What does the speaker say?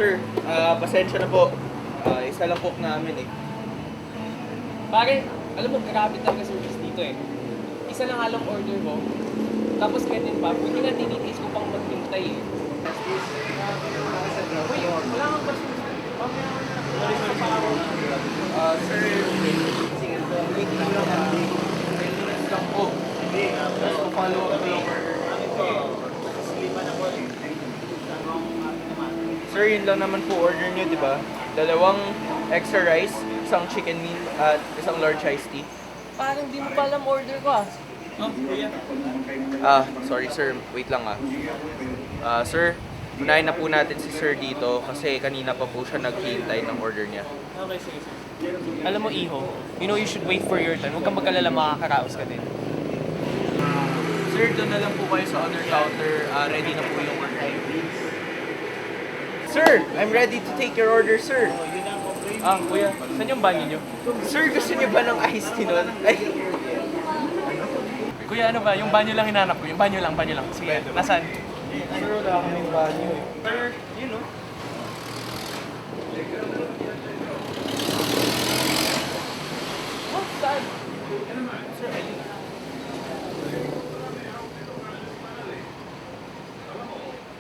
Sir, pasensya na po. Isa lang cook namin eh. Pare, alam mo, grabe talaga service dito eh. Isa lang halong order mo. Tapos ganyan pa, buti nga tinitis ko pang maghintay eh. Uy, wala kang question. Sir, wait lang lang. 10 minutes lang po. Tapos follow up lang. Sir, yun lang naman po order nyo, di ba? Dalawang extra rice, isang chicken meal, at isang large iced tea. Parang di mo pa alam order ko ah. Sorry sir, wait lang sir, unahin na po natin si sir dito kasi kanina pa po siya naghihintay ng order niya. Okay, sige. Alam mo, Iho, you know you should wait for your turn. Huwag kang mag-alala, makakaraos ka din. Sir, doon na lang po kayo sa other counter. Ready na po yung order. Sir, I'm ready to take your order, sir. Kuya, saan yung banyo nyo? Sir, gusto niyo ba ng iced tea nun? Ay, Kuya, ano ba? Yung banyo lang hinanap ko. Yung banyo lang. Sige, nasaan? sir, wala kaming banyo eh. Sir, yun o.